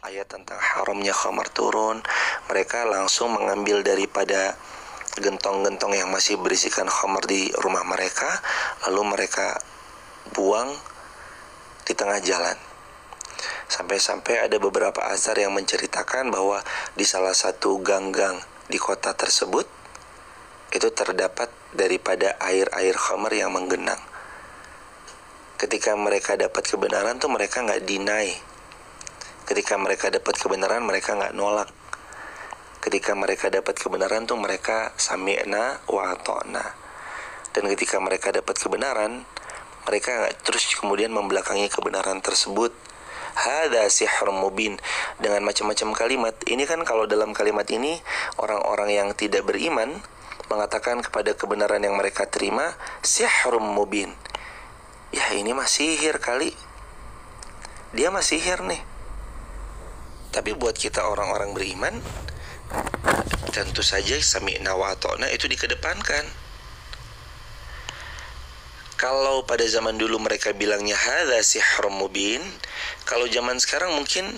ayat tentang haramnya khamar turun, mereka langsung mengambil daripada gentong-gentong yang masih berisikan khamar di rumah mereka, lalu mereka buang di tengah jalan. Sampai-sampai ada beberapa asar yang menceritakan bahwa di salah satu gang-gang di kota tersebut itu terdapat daripada air-air khamar yang menggenang. Ketika mereka dapat kebenaran tuh mereka nggak deny. Ketika mereka dapat kebenaran mereka nggak nolak. Ketika mereka dapat kebenaran tuh mereka sami'na wa ata'na. Dan ketika mereka dapat kebenaran, mereka nggak terus kemudian membelakangi kebenaran tersebut. Hadza sihrun mubin, dengan macam-macam kalimat. Ini kan kalau dalam kalimat ini orang-orang yang tidak beriman mengatakan kepada kebenaran yang mereka terima, sihrun mubin. Ya ini mah sihir kali. Dia mah sihir nih. Tapi buat kita orang-orang beriman, tentu saja sami'na wa ata'na itu dikedepankan. Kalau pada zaman dulu mereka bilangnya hadza sihrun mubin, kalau zaman sekarang mungkin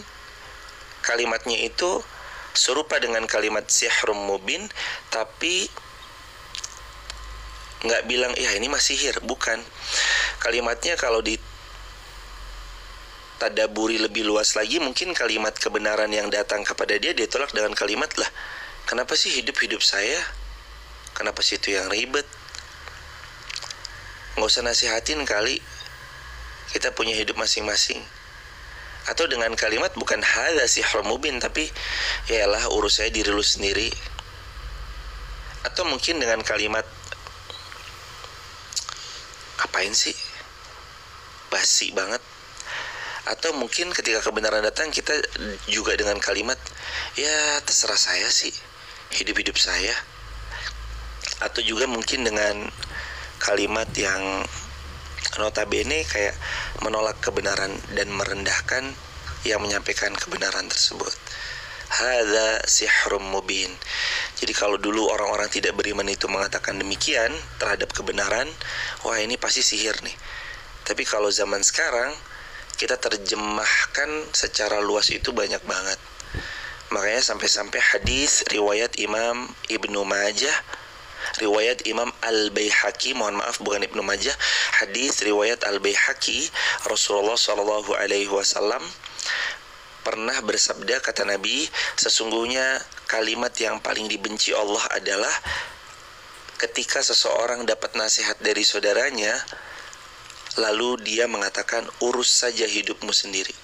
kalimatnya itu serupa dengan kalimat sihrun mubin, tapi nggak bilang ya ini mah sihir, bukan. Kalimatnya kalau ditadaburi lebih luas lagi, mungkin kalimat kebenaran yang datang kepada dia tolak dengan kalimat, lah kenapa sih hidup saya? Kenapa sih itu yang ribet? Nggak usah nasihatin kali, kita punya hidup masing-masing. Atau dengan kalimat bukan hadza sihrun mubin, tapi yalah urus saya diri lu sendiri. Atau mungkin dengan kalimat ngapain sih, basi banget. Atau mungkin ketika kebenaran datang kita juga dengan kalimat ya terserah saya sih, hidup-hidup saya. Atau juga mungkin dengan kalimat yang notabene kayak menolak kebenaran dan merendahkan yang menyampaikan kebenaran tersebut. Hadza sihrun mubin. Jadi kalau dulu orang-orang tidak beriman itu mengatakan demikian terhadap kebenaran, wah ini pasti sihir nih. Tapi kalau zaman sekarang kita terjemahkan secara luas itu banyak banget. Makanya sampai-sampai hadis riwayat Imam Ibnu Majah, riwayat Imam Al-Baihaqi, mohon maaf bukan Ibnu Majah, hadis riwayat Al-Baihaqi, Rasulullah SAW pernah bersabda, kata Nabi, sesungguhnya kalimat yang paling dibenci Allah adalah ketika seseorang dapat nasihat dari saudaranya lalu dia mengatakan urus saja hidupmu sendiri.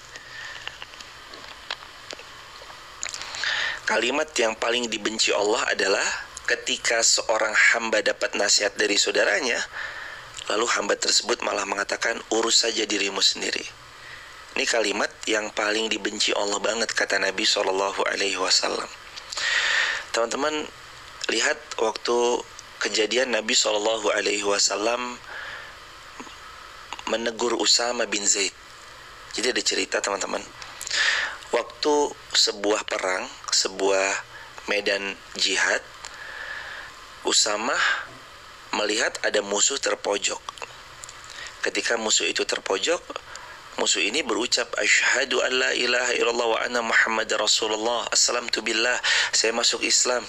Kalimat yang paling dibenci Allah adalah ketika seorang hamba dapat nasihat dari saudaranya lalu hamba tersebut malah mengatakan urus saja dirimu sendiri. Ini kalimat yang paling dibenci Allah banget, kata Nabi SAW. Teman-teman lihat waktu kejadian Nabi SAW menegur Usama bin Zaid. Jadi ada cerita teman-teman, waktu sebuah perang, sebuah medan jihad, Usama melihat ada musuh terpojok. Ketika musuh itu terpojok, musuh ini berucap asyhadu an la ilaha illallah wa anna muhammadar rasulullah, assalamtu billah, saya masuk Islam.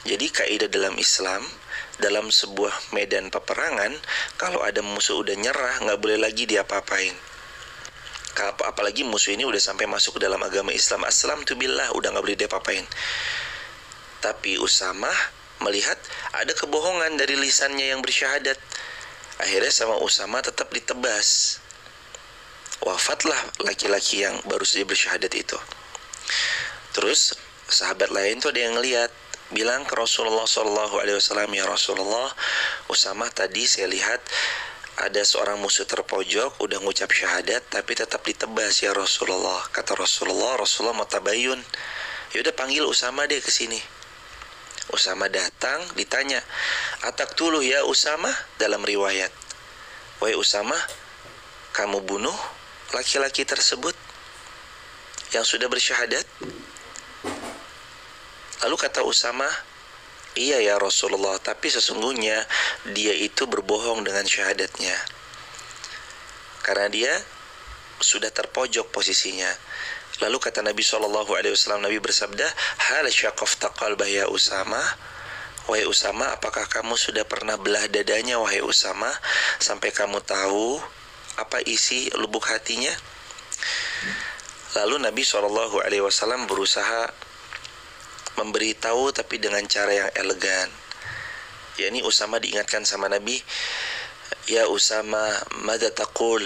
Jadi kaidah dalam Islam, dalam sebuah medan peperangan, kalau ada musuh udah nyerah nggak boleh lagi diapa-apain. Apalagi musuh ini udah sampai masuk ke dalam agama Islam, assalamtu billah, udah nggak boleh diapa-apain. Tapi Usama melihat ada kebohongan dari lisannya yang bersyahadat. Akhirnya sama Usama tetap ditebas. Wafatlah laki-laki yang baru saja bersyahadat itu. Terus sahabat lain tuh ada yang ngelihat, bilang ke Rasulullah SAW, ya Rasulullah, Usama tadi saya lihat ada seorang musuh terpojok, udah ngucap syahadat tapi tetap ditebas ya Rasulullah. Kata Rasulullah mau tabayun, yaudah panggil Usama deh ke sini. Usama datang, ditanya, ataktulu ya Usama, dalam riwayat, wahai Usama, kamu bunuh laki-laki tersebut yang sudah bersyahadat? Lalu kata Usama, iya ya Rasulullah, tapi sesungguhnya dia itu berbohong dengan syahadatnya, karena dia sudah terpojok posisinya. Lalu kata Nabi SAW, Nabi bersabda, hal syaqafta qalbah ya Usama. Wahai Usama, apakah kamu sudah pernah belah dadanya, wahai Usama, sampai kamu tahu apa isi lubuk hatinya? Lalu Nabi SAW berusaha memberitahu, tapi dengan cara yang elegan. yakni Usama diingatkan sama Nabi, ya Usama, mada taqul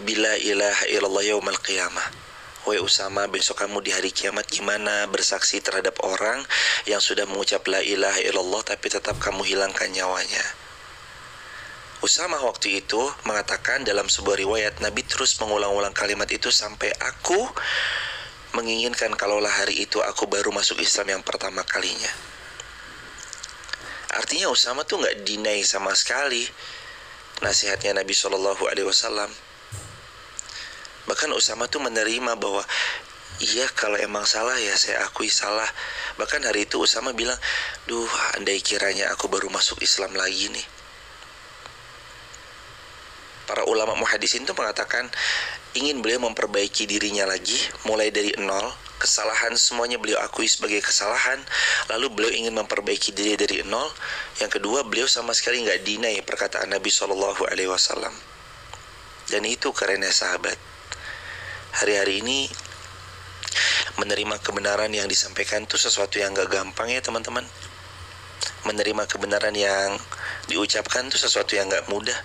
bila ilaha illallah yaumal qiyamah. Wahai Usama, besok kamu di hari kiamat gimana bersaksi terhadap orang yang sudah mengucap la ilaha illallah tapi tetap kamu hilangkan nyawanya. Usama waktu itu mengatakan dalam sebuah riwayat, Nabi terus mengulang-ulang kalimat itu sampai aku menginginkan kalaulah hari itu aku baru masuk Islam yang pertama kalinya. Artinya Usama tuh gak deny sama sekali nasihatnya Nabi SAW. Bahkan Usama tuh menerima bahwa iya, kalau emang salah ya saya akui salah. Bahkan hari itu Usama bilang, duh, andai kiranya aku baru masuk Islam lagi nih. Para ulama muhadisin itu mengatakan ingin beliau memperbaiki dirinya lagi, mulai dari nol. Kesalahan semuanya beliau akui sebagai kesalahan. Lalu beliau ingin memperbaiki diri dari nol. Yang kedua, beliau sama sekali nggak deny perkataan Nabi SAW. Dan itu kerennya sahabat. Hari-hari ini menerima kebenaran yang disampaikan itu sesuatu yang gak gampang ya teman-teman. Menerima kebenaran yang diucapkan itu sesuatu yang gak mudah,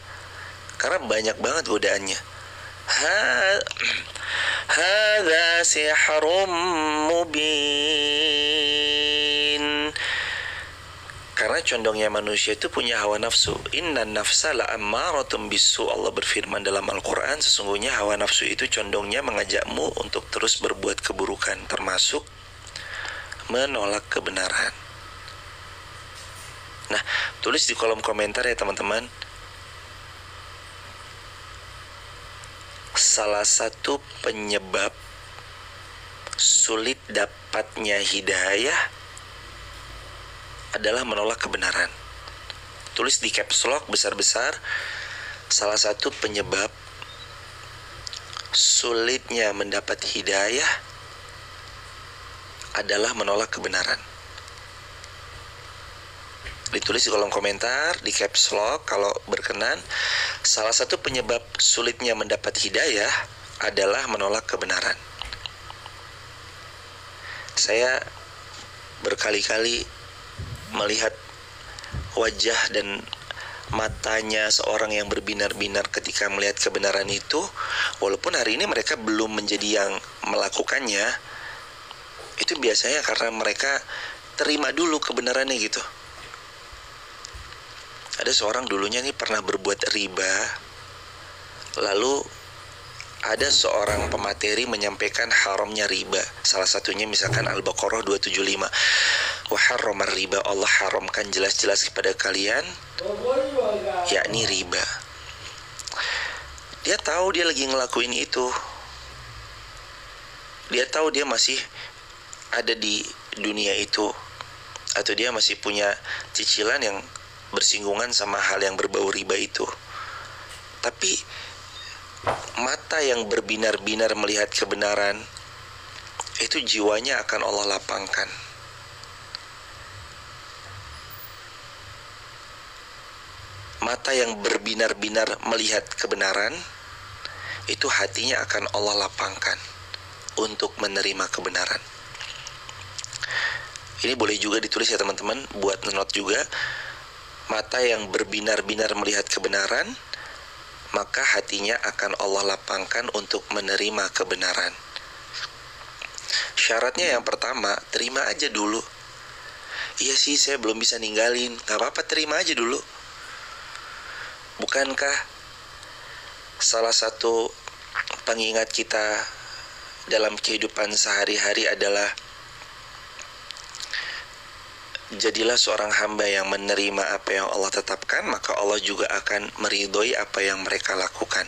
karena banyak banget godaannya. Hadza sihrun mubin. Karena condongnya manusia itu punya hawa nafsu. Innan nafsa la'ammaratun bisu. Allah berfirman dalam Al-Quran, sesungguhnya hawa nafsu itu condongnya mengajakmu untuk terus berbuat keburukan, termasuk menolak kebenaran. Nah, tulis di kolom komentar ya teman-teman. Salah satu penyebab sulit dapatnya hidayah adalah menolak kebenaran. Tulis di caps lock besar-besar, salah satu penyebab sulitnya mendapat hidayah adalah menolak kebenaran. Ditulis di kolom komentar, di caps lock kalau berkenan. Salah satu penyebab sulitnya mendapat hidayah adalah menolak kebenaran. Saya berkali-kali melihat wajah dan matanya seorang yang berbinar-binar ketika melihat kebenaran itu, walaupun hari ini mereka belum menjadi yang melakukannya. Itu biasanya karena mereka terima dulu kebenarannya gitu. Ada seorang dulunya nih pernah berbuat riba, lalu ada seorang pemateri menyampaikan haramnya riba. Salah satunya misalkan Al-Baqarah 275. Wa harramar riba, Allah haramkan jelas-jelas kepada kalian, yakni riba. Dia tahu dia lagi ngelakuin itu. Dia tahu dia masih ada di dunia itu, atau dia masih punya cicilan yang bersinggungan sama hal yang berbau riba itu. Tapi mata yang berbinar-binar melihat kebenaran itu jiwanya akan Allah lapangkan. Mata yang berbinar-binar melihat kebenaran itu hatinya akan Allah lapangkan untuk menerima kebenaran. Ini boleh juga ditulis ya teman-teman, buat note juga. Mata yang berbinar-binar melihat kebenaran, maka hatinya akan Allah lapangkan untuk menerima kebenaran. Syaratnya yang pertama, terima aja dulu. Iya sih, saya belum bisa ninggalin. Gak apa-apa, terima aja dulu. Bukankah salah satu pengingat kita dalam kehidupan sehari-hari adalah jadilah seorang hamba yang menerima apa yang Allah tetapkan, maka Allah juga akan meridhoi apa yang mereka lakukan.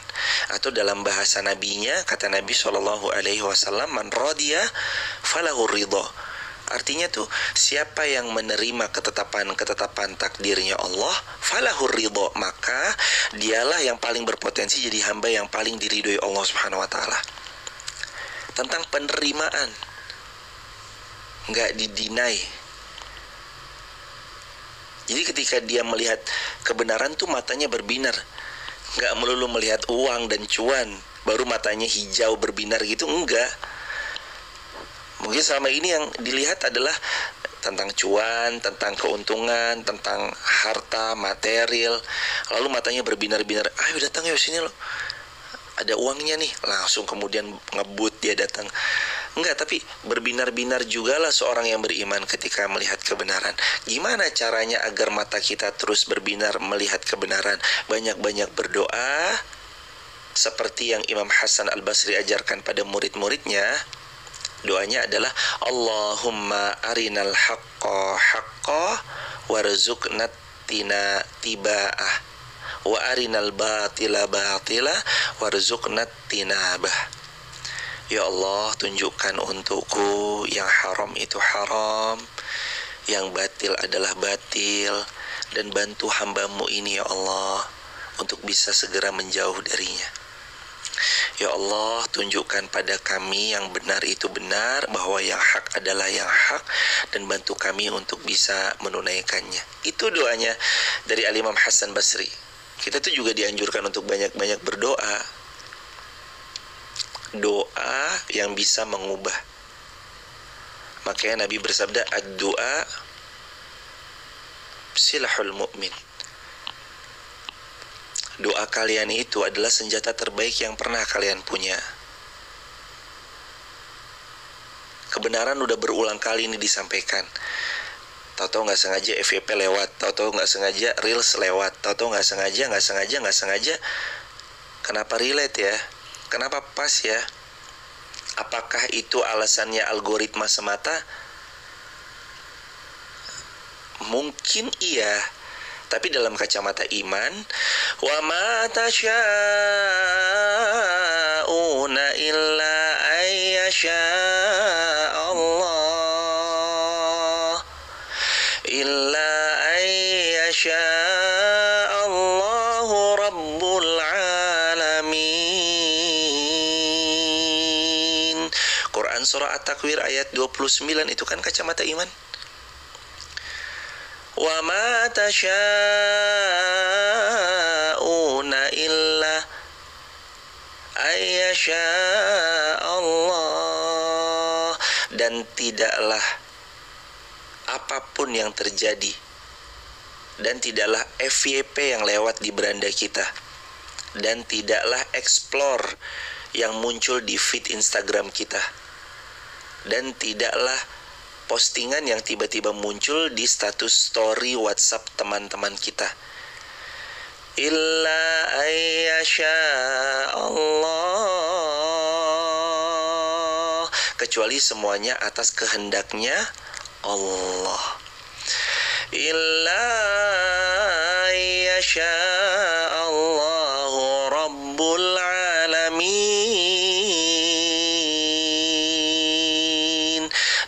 Atau dalam bahasa nabinya, kata Nabi SAW, man radiya falahu ridho. Artinya tuh, siapa yang menerima ketetapan takdirnya Allah, falahu ridho, maka dialah yang paling berpotensi jadi hamba yang paling diridhoi Allah Subhanahu wa taala. tentang penerimaan, nggak didinai. Jadi ketika dia melihat kebenaran tuh matanya berbinar, nggak melulu melihat uang dan cuan baru matanya hijau berbinar gitu, enggak. Mungkin selama ini yang dilihat adalah tentang cuan, tentang keuntungan, tentang harta, material. Lalu matanya berbinar-binar, ayo datang yuk sini lo, ada uangnya nih, langsung kemudian ngebut dia datang. Enggak, tapi berbinar-binar jugalah seorang yang beriman ketika melihat kebenaran. Gimana caranya agar mata kita terus berbinar melihat kebenaran? Banyak-banyak berdoa, seperti yang Imam Hasan Al-Basri ajarkan pada murid-muridnya. Doanya adalah Allahumma arinal haqqa haqqa warzuqna tiba'ah wa arinal batila batila warzuqna tinabah. Ya Allah, tunjukkan untukku yang haram itu haram, yang batil adalah batil, dan bantu hambamu ini ya Allah untuk bisa segera menjauh darinya. Ya Allah, tunjukkan pada kami yang benar itu benar, bahwa yang hak adalah yang hak, dan bantu kami untuk bisa menunaikannya. Itu doanya dari Al-Imam Hasan Basri. Kita tuh juga dianjurkan untuk banyak-banyak berdoa. Doa yang bisa mengubah. Makanya Nabi bersabda, ad-du'a silahul mu'min. Doa kalian itu adalah senjata terbaik yang pernah kalian punya. Kebenaran udah berulang kali ini disampaikan. Tahu-tahu nggak sengaja FYP lewat, tahu-tahu nggak sengaja Reels lewat, tahu-tahu nggak sengaja. Kenapa relate ya? Kenapa pas ya? Apakah itu alasannya algoritma semata? Mungkin iya, tapi dalam kacamata iman, wa ma tasya'una illa ayyasha Allah illa ayyasha Allahu rabbul alamin. Quran surah At-Takwir ayat 29 itu kan kacamata iman. Wa ma tasya'una illa ayyasha Allah, dan tidaklah apapun yang terjadi, dan tidaklah FYP yang lewat di beranda kita, dan tidaklah explore yang muncul di feed Instagram kita, dan tidaklah postingan yang tiba-tiba muncul di status story WhatsApp teman-teman kita, illa ayyasha Allah, kecuali semuanya atas kehendaknya Allah. Illa ayyasha Allahu rabbul alamin,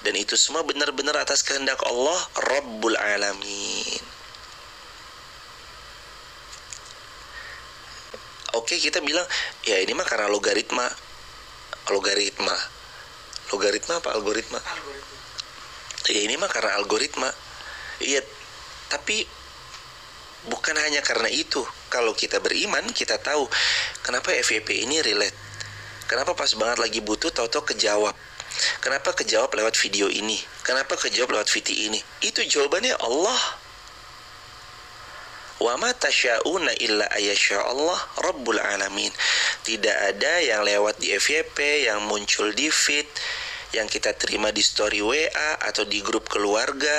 dan itu semua benar-benar atas kehendak Allah Rabbul Alamin. Oke, kita bilang ya ini mah karena logaritma apa algoritma? Ya ini mah karena algoritma. Iya, tapi bukan hanya karena itu. Kalau kita beriman, kita tahu kenapa FYP ini relate. Kenapa pas banget lagi butuh tahu-tahu kejawab. Kenapa kejawab lewat video ini? Kenapa kejawab lewat video ini? Itu jawabannya Allah. Wa ma tasya'una illa ayyasha Allah rabbul alamin. Tidak ada yang lewat di FYP, yang muncul di feed, yang kita terima di story WA atau di grup keluarga,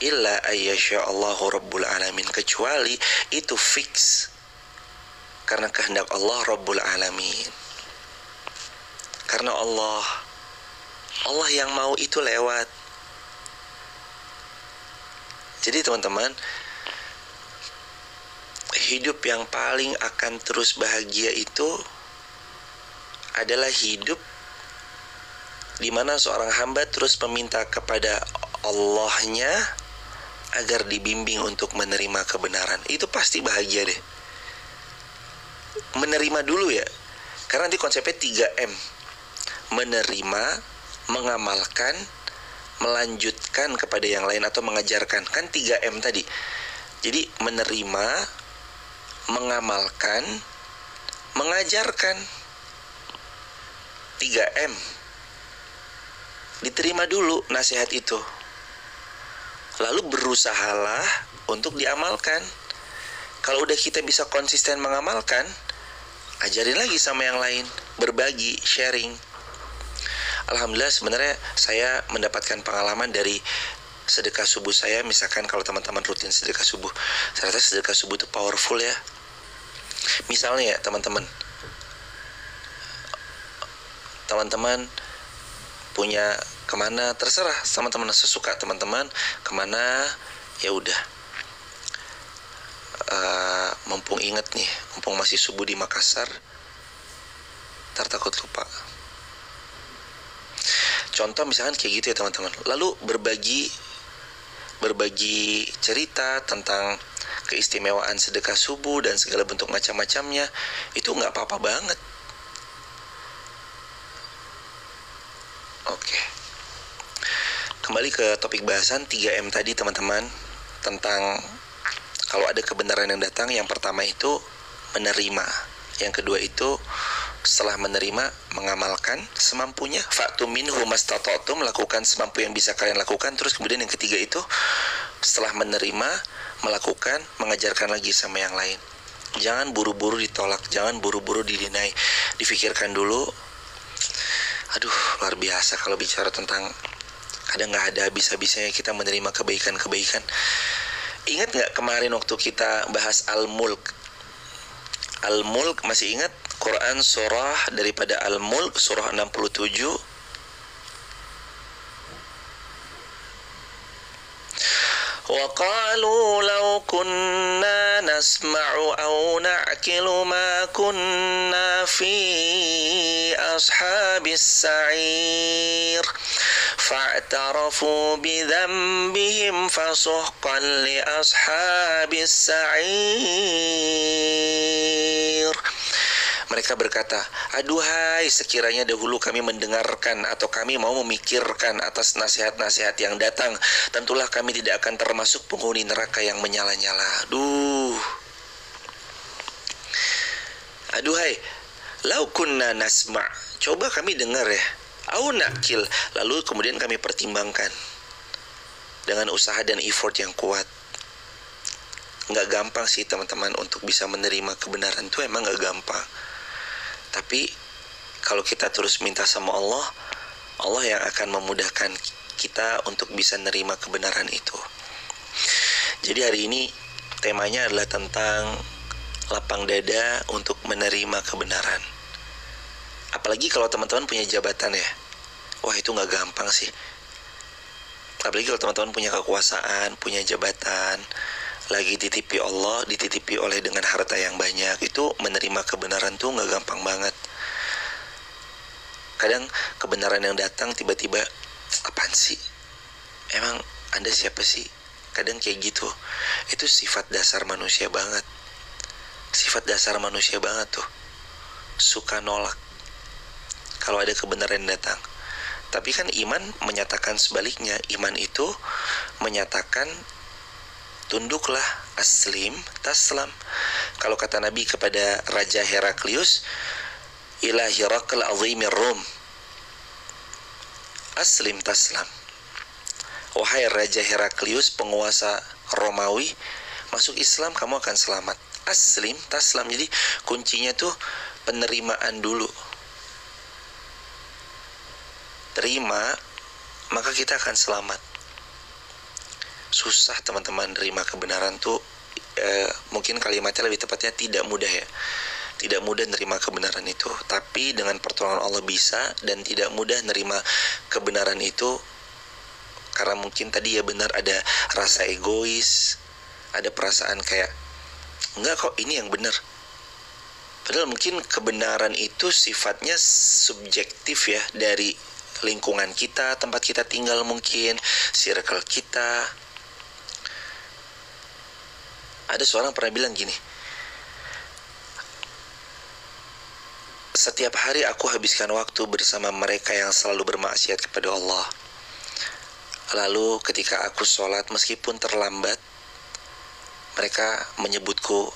illa ayyasha Allahu rabbul alamin, kecuali itu fix karena kehendak Allah Rabbul Alamin. Karena Allah yang mau itu lewat. Jadi teman-teman, hidup yang paling akan terus bahagia itu adalah hidup di mana seorang hamba terus meminta kepada Allahnya agar dibimbing untuk menerima kebenaran. Itu pasti bahagia deh. Menerima dulu ya. Karena nanti konsepnya 3M. Menerima, mengamalkan, melanjutkan kepada yang lain atau mengajarkan. Kan 3M tadi. Jadi menerima, mengamalkan, mengajarkan. 3M. Diterima dulu nasihat itu, lalu berusahalah untuk diamalkan. Kalau udah kita bisa konsisten mengamalkan, ajarin lagi sama yang lain, berbagi, sharing. Alhamdulillah sebenarnya saya mendapatkan pengalaman dari sedekah subuh saya. Misalkan kalau teman-teman rutin sedekah subuh, ternyata sedekah subuh itu powerful ya. Misalnya ya teman-teman punya kemana, terserah teman-teman, sesuka teman-teman kemana, ya udah. Mumpung inget nih, mumpung masih subuh di Makassar, ntar takut lupa. Contoh misalkan kayak gitu ya teman-teman. Lalu berbagi cerita tentang keistimewaan sedekah subuh dan segala bentuk macam-macamnya, itu nggak apa-apa banget. Oke. Kembali ke topik bahasan 3M tadi teman-teman, tentang kalau ada kebenaran yang datang, yang pertama itu menerima, yang kedua itu setelah menerima mengamalkan semampunya, fa'tu minhu mastata'tum, melakukan semampu yang bisa kalian lakukan. Terus kemudian yang ketiga itu setelah menerima melakukan, mengajarkan lagi sama yang lain. Jangan buru-buru ditolak, jangan buru-buru didinai, difikirkan dulu. Aduh, luar biasa kalau bicara tentang, kadang nggak ada habis-habisnya kita menerima kebaikan-kebaikan. Ingat nggak kemarin waktu kita bahas Al-Mulk? Al-Mulk, masih ingat? Quran surah daripada Al-Mulk, surah 67. وَقَالُوا لَوْ كُنَّا نَسْمَعُ أَوْ نَعْقِلُ مَا كُنَّا فِي أَصْحَابِ السَّعِيرِ فَاعْتَرَفُوا بِذَنبِهِمْ فَسُحْقًا لِأَصْحَابِ السَّعِيرِ. Mereka berkata, aduhai sekiranya dahulu kami mendengarkan atau kami mau memikirkan atas nasihat-nasihat yang datang, tentulah kami tidak akan termasuk penghuni neraka yang menyala-nyala. Aduhai, lau kunna nasma', coba kami dengar ya, au nakil, lalu kemudian kami pertimbangkan dengan usaha dan effort yang kuat. Nggak gampang sih teman-teman untuk bisa menerima kebenaran itu, emang nggak gampang. Tapi kalau kita terus minta sama Allah, Allah yang akan memudahkan kita untuk bisa nerima kebenaran itu. Jadi hari ini temanya adalah tentang lapang dada untuk menerima kebenaran. Apalagi kalau teman-teman punya jabatan ya, wah itu nggak gampang sih. Apalagi kalau teman-teman punya kekuasaan, punya jabatan, lagi dititipi Allah, dititipi oleh dengan harta yang banyak, itu menerima kebenaran tuh nggak gampang banget. Kadang kebenaran yang datang tiba-tiba, apaan sih? Emang Anda siapa sih? Kadang kayak gitu. Itu sifat dasar manusia banget. Sifat dasar manusia banget tuh, suka nolak kalau ada kebenaran yang datang. Tapi kan iman menyatakan sebaliknya. Iman itu menyatakan tunduklah, aslim taslam. Kalau kata Nabi kepada Raja Heraklius, ila Hirakal azimir Rum, aslim taslam. Wahai Raja Heraklius, penguasa Romawi, masuk Islam kamu akan selamat. Aslim taslam. Jadi kuncinya tuh penerimaan dulu. Terima, maka kita akan selamat. Susah teman-teman nerima kebenaran tuh, mungkin kalimatnya lebih tepatnya tidak mudah ya. Tidak mudah nerima kebenaran itu. Tapi dengan pertolongan Allah bisa, dan tidak mudah nerima kebenaran itu karena mungkin tadi ya benar ada rasa egois, ada perasaan kayak enggak kok ini yang benar. Padahal mungkin kebenaran itu sifatnya subjektif ya, dari lingkungan kita, tempat kita tinggal, mungkin circle kita. Ada seorang pernah bilang gini, Setiap hari aku habiskan waktu bersama mereka yang selalu bermaksiat kepada Allah. Lalu ketika aku sholat meskipun terlambat, mereka menyebutku,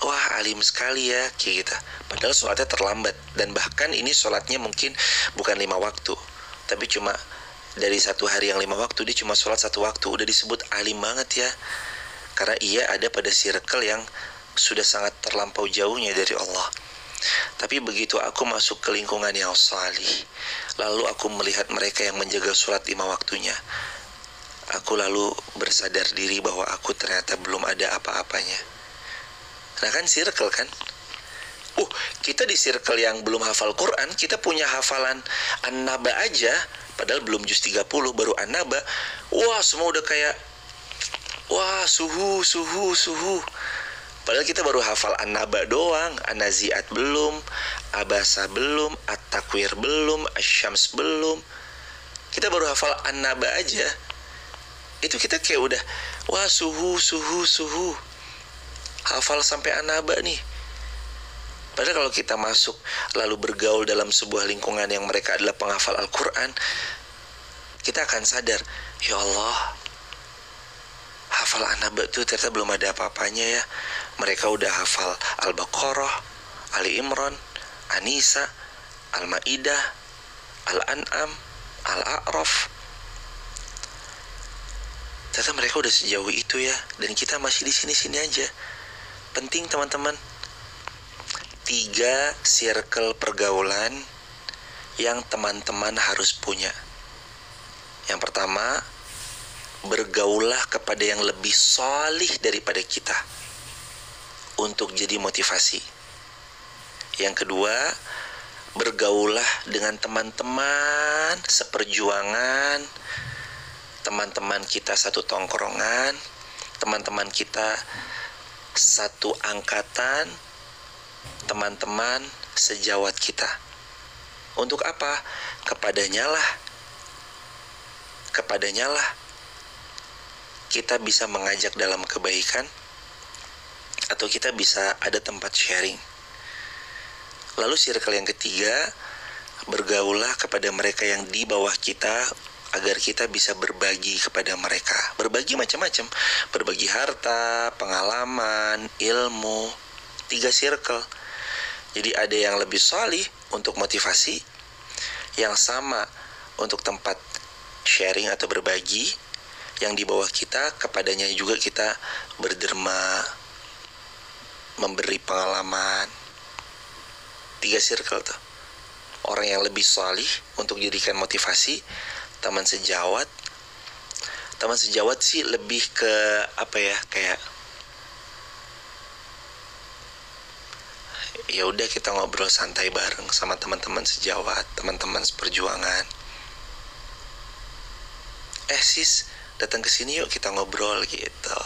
wah alim sekali ya, kayak gitu. Padahal sholatnya terlambat. Dan bahkan ini sholatnya mungkin bukan 5 waktu, tapi cuma dari satu hari yang 5 waktu, dia cuma sholat 1 waktu. Udah disebut alim banget ya. Karena ia ada pada circle yang sudah sangat terlampau jauhnya dari Allah. Tapi begitu aku masuk ke lingkungan yang salih, lalu aku melihat mereka yang menjaga sholat 5 waktunya, aku lalu bersadar diri bahwa aku ternyata belum ada apa-apanya. Nah kan circle kan. Kita di circle yang belum hafal Quran, kita punya hafalan An-Naba aja, padahal belum juz 30, baru An-Naba. Wah semua udah kayak, wah suhu. Padahal kita baru hafal An-Naba doang, An-Nazi'at belum, Abasa belum, At-Takwir belum, Asy-Syams belum. Kita baru hafal An-Naba aja. Itu kita kayak udah, wah suhu. Hafal sampai An-Naba nih. Padahal kalau kita masuk lalu bergaul dalam sebuah lingkungan yang mereka adalah penghafal Al-Quran, kita akan sadar, ya Allah, hafal An-Naba tuh ternyata belum ada apa-apanya ya. Mereka udah hafal Al-Baqarah, Ali Imran, An-Nisa, Al-Maidah, Al-An'am, Al-A'raf. Ternyata mereka udah sejauh itu ya, dan kita masih di sini-sini aja. Penting teman-teman, 3 circle pergaulan yang teman-teman harus punya. Yang pertama, bergaullah kepada yang lebih solih daripada kita untuk jadi motivasi. Yang kedua, bergaullah dengan teman-teman seperjuangan, teman-teman kita satu tongkrongan, teman-teman kita satu angkatan, teman-teman sejawat kita. Untuk apa? Kepadanya lah kita bisa mengajak dalam kebaikan, atau kita bisa ada tempat sharing. Lalu circle yang ketiga, bergaullah kepada mereka yang di bawah kita, agar kita bisa berbagi kepada mereka. Berbagi macam-macam, berbagi harta, pengalaman, ilmu. 3 circle. Jadi ada yang lebih solih untuk motivasi, yang sama untuk tempat sharing atau berbagi, yang di bawah kita, kepadanya juga kita berderma, memberi pengalaman. 3 circle tuh. Orang yang lebih solih untuk jadikan motivasi, teman sejawat. Teman sejawat sih lebih ke apa ya, kayak ya udah kita ngobrol santai bareng sama teman-teman sejawat, teman-teman seperjuangan. Sis, datang ke sini yuk kita ngobrol gitu.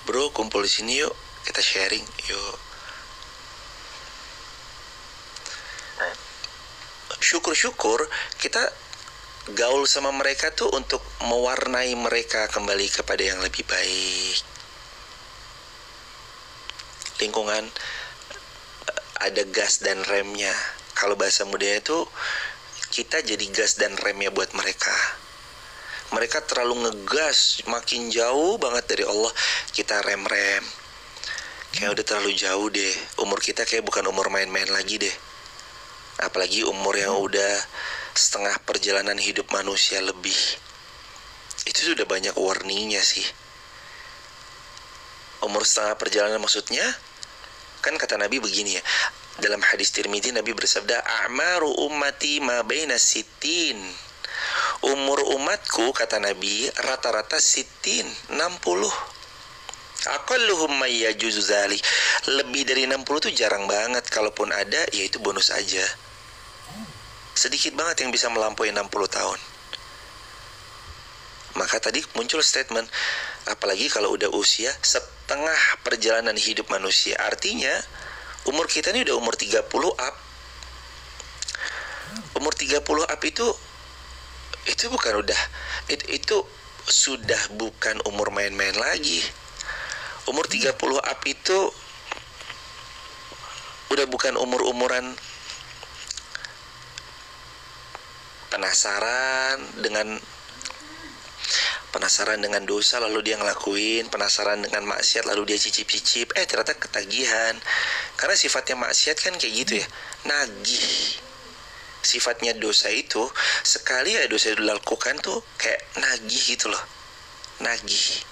Bro, kumpul di sini yuk, kita sharing yuk. Syukur-syukur kita gaul sama mereka tuh untuk mewarnai mereka kembali kepada yang lebih baik. Lingkungan ada gas dan remnya. Kalau bahasa mudanya itu, kita jadi gas dan remnya buat mereka. Mereka terlalu ngegas, makin jauh banget dari Allah, kita rem-rem. Kayak udah terlalu jauh deh. Umur kita kayak bukan umur main-main lagi deh. Apalagi umur yang udah setengah perjalanan hidup manusia lebih. Itu sudah banyak warningnya sih. Umur setengah perjalanan maksudnya, kan kata Nabi begini ya, dalam hadis Tirmidzi Nabi bersabda, a'maru ummati ma baina sittin. Umur umatku, kata Nabi, rata-rata sittin, 60. Aqalluhum may yajuzu dzalik. Lebih dari 60 tuh jarang banget, kalaupun ada ya itu bonus aja. Sedikit banget yang bisa melampaui 60 tahun. Maka tadi muncul statement, apalagi kalau udah usia setengah perjalanan hidup manusia. Artinya umur kita ini udah umur 30 up. Umur 30 up itu bukan udah, itu sudah bukan umur main-main lagi. Umur 30 up itu Udah bukan umur-umuran penasaran dengan dosa lalu dia ngelakuin, penasaran dengan maksiat lalu dia cicip-cicip, ternyata ketagihan. Karena sifatnya maksiat kan kayak gitu ya, nagih. Sifatnya dosa itu, sekali ya dosa dilakukan tuh kayak nagih gitu loh, nagih.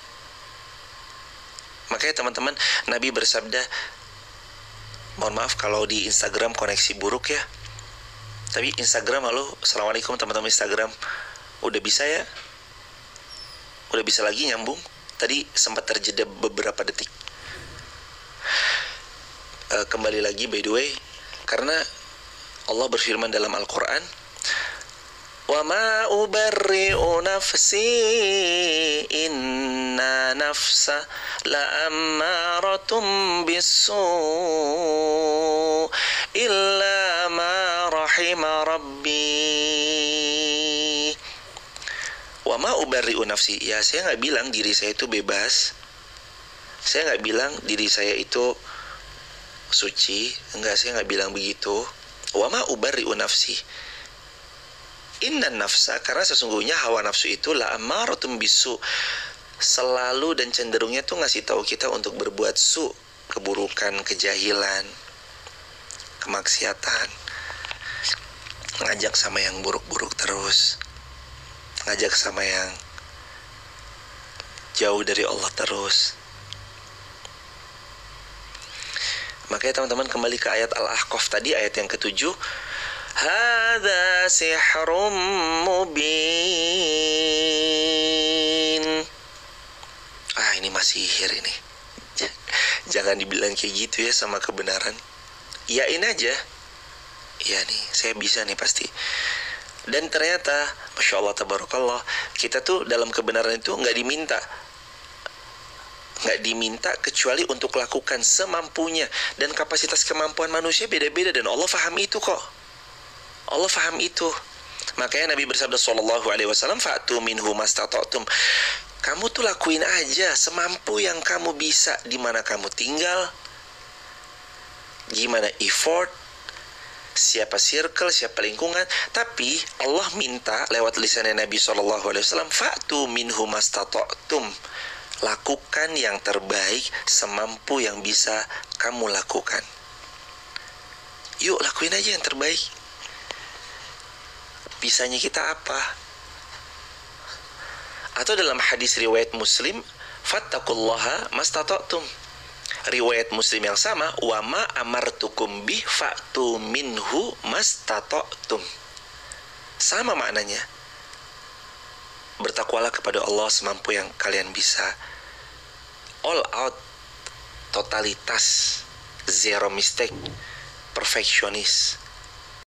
Makanya teman-teman, Nabi bersabda, mohon maaf kalau di Instagram koneksi buruk ya, tapi Instagram, halo, assalamualaikum teman-teman Instagram, udah bisa ya? Udah bisa lagi nyambung? Tadi sempat terjeda beberapa detik. Kembali lagi by the way, karena Allah berfirman dalam Al-Quran, wa ma ubarri'u nafsi inna nafsa la ammaratum bisu illa ma rahima rabbi. Wa ma ubarri'u nafsi, ya saya nggak bilang diri saya itu bebas, saya nggak bilang diri saya itu suci, enggak, saya nggak bilang begitu. Wa ma ubarri'u nafsi, inna nafsa, karena sesungguhnya hawa nafsu itu la amaratum bisu, selalu dan cenderungnya tuh ngasih tahu kita untuk berbuat su, keburukan, kejahilan, kemaksiatan, ngajak sama yang buruk-buruk terus, ngajak sama yang jauh dari Allah terus. Makanya teman-teman kembali ke ayat Al-Ahqaf tadi, ayat yang ke-7, hadza sihrum mubin. Ini masih sihir ini. Jangan dibilang kayak gitu ya sama kebenaran. Iyain aja. Iya nih, saya bisa nih pasti. Dan ternyata, Masya Allah, Tabarakallah, kita tuh dalam kebenaran itu nggak diminta kecuali untuk lakukan semampunya. Dan kapasitas kemampuan manusia beda-beda, dan Allah faham itu kok. Allah faham itu. Makanya Nabi bersabda sallallahu alaihi wasallam, fa'tu minhu mastata'tum. Kamu tuh lakuin aja semampu yang kamu bisa, di mana kamu tinggal, gimana effort, siapa circle, siapa lingkungan. Tapi Allah minta lewat lisannya Nabi sallallahu alaihi wasallam, fa'tu minhu mastata'tum. Lakukan yang terbaik semampu yang bisa kamu lakukan. Yuk lakuin aja yang terbaik. Bisanya kita apa? Atau dalam hadis riwayat Muslim, fattaqullaha mastata'tum. Riwayat Muslim yang sama, wa ma amartukum bih fa'tu minhu mastata'tum. Sama maknanya. Bertakwalah kepada Allah semampu yang kalian bisa. All out, totalitas, zero mistake, perfeksionis.